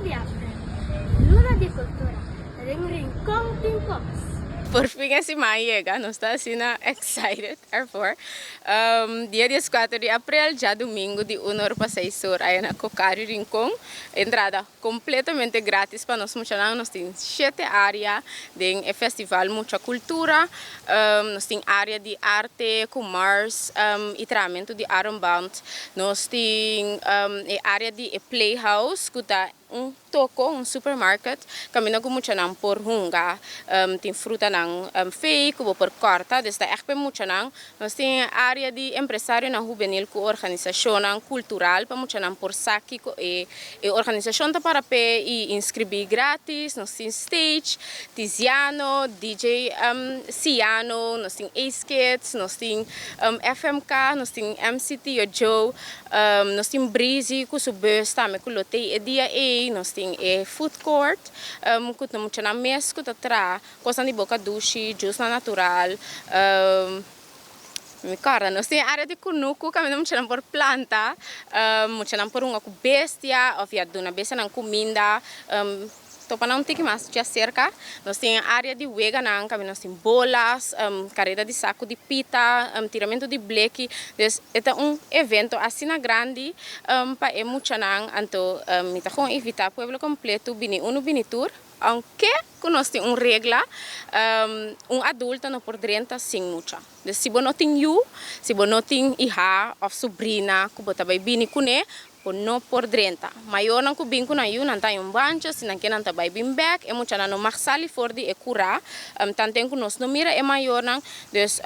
de arte, luna de cultura, rincón Tincos. Por fim, esse mês chega, nós estamos assim, excited ervoor. Dia 14 de abril, já domingo, de 1 hora para 6 horas, aí na Cocari Rincón. Entrada completamente grátis para nós, nós temos 7 áreas de festival, muita cultura, nós temos área de arte, comércio e treinamento de Armband. Nós temos área de playhouse, que está toko, supermarket, kami ko mucha nang por hunga, tem fruta nang fake, ou por corta, desta echt mucha nang, nós tem área de empresário na juvenil com organização cultural, para mucha nang por saki e organização tá para pe e inscrever grátis, nós tem stage, Tiziano, DJ Ciano, nós tem Ace Kids, nós tem FMK, nós tem MCT o Joe, nós tem Breezy, com subes também com lotei e dia nós temos food court, que temos na mesa, que está coisa de boca duche, juice natural, nós temos área de cunuco, que nós temos por planta, nós temos por uma bestia, ou via de uma bestia na comida, topa não tem que mais já cerca, nós temos área de wega não, que nós temos bolas, carreira de saco de pita, tiramento de bleque, então evento assim na grande, para é muito não, então nós vamos evitar o povo completo, bini tour, aunque nós temos regra, adulto não pode entrar sem muita. Se você não tem se você não tem hija ou sobrinha, que você vai bini com não por dentro. Maior não kubin ko na yun, nanta yung bancha, sinangkin nanta by bimbek, e mucha na no maksali for di e cura, tanten ko nos no mira e maior nang, dus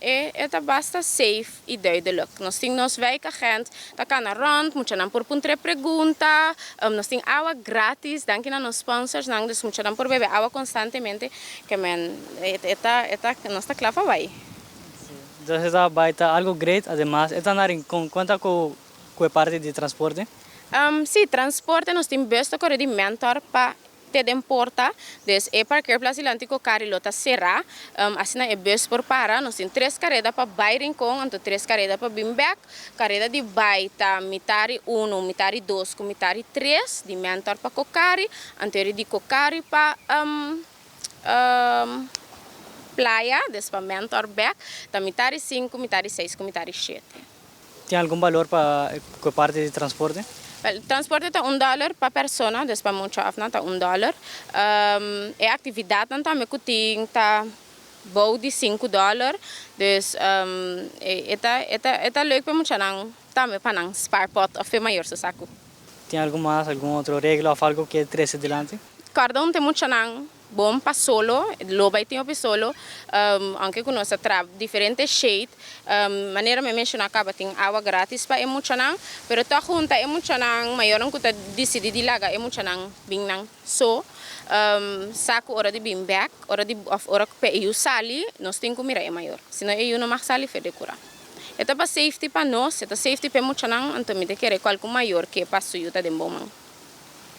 eta basta safe e duidelijk. Nos ting nos wijk agent, ta kan na rond, mucha na por puntre pregunta, nos ting awa gratis, danke na nos sponsors nang, dus mucha na por bebe awa constantemente, que men eta nos ta clava vai. Entonces esa baita algo great, además, esta na rincón, cuenta com é parte de transporte? Sim, transporte nós temos besta corre de mentor para te importa, des é parquear place lantico carilota será, assim é besta por para, nós temos 3 carredas para Bai Rincón, então 3 carredas para Bimbek, carreda de Baita, mitari 1, mitari 2, mitari 3, de mentor para Cocari, anterior de Cocari para Playa, des para mentor back, da mitari 5, mitari 6, mitari 7. Tem algum valor para a parte de transporte? O transporte está $1 para pessoa, depois muito afna está $1. É atividade não também que tem tá bom de $5. Dus é leuk para muito não também para não spare pot ou maior se saco. Tem algum outro regra ou algo que é trece delante? Cada tem muito não bom para solo, loba e tem para solo, anche com nossa trap diferente shade, maneira me mencionar acaba tem água grátis para emocionar, pero tá junta emocionar maior não que decidi de laga emocionar bem não so saco hora de bim back, hora que eu sali, nós tem que mirar é maior, senão eu não mais sali fede cura. Eta para safety para nós, eta safety para emocionar, então me te querer qualquer maior que passo eu tá de bom.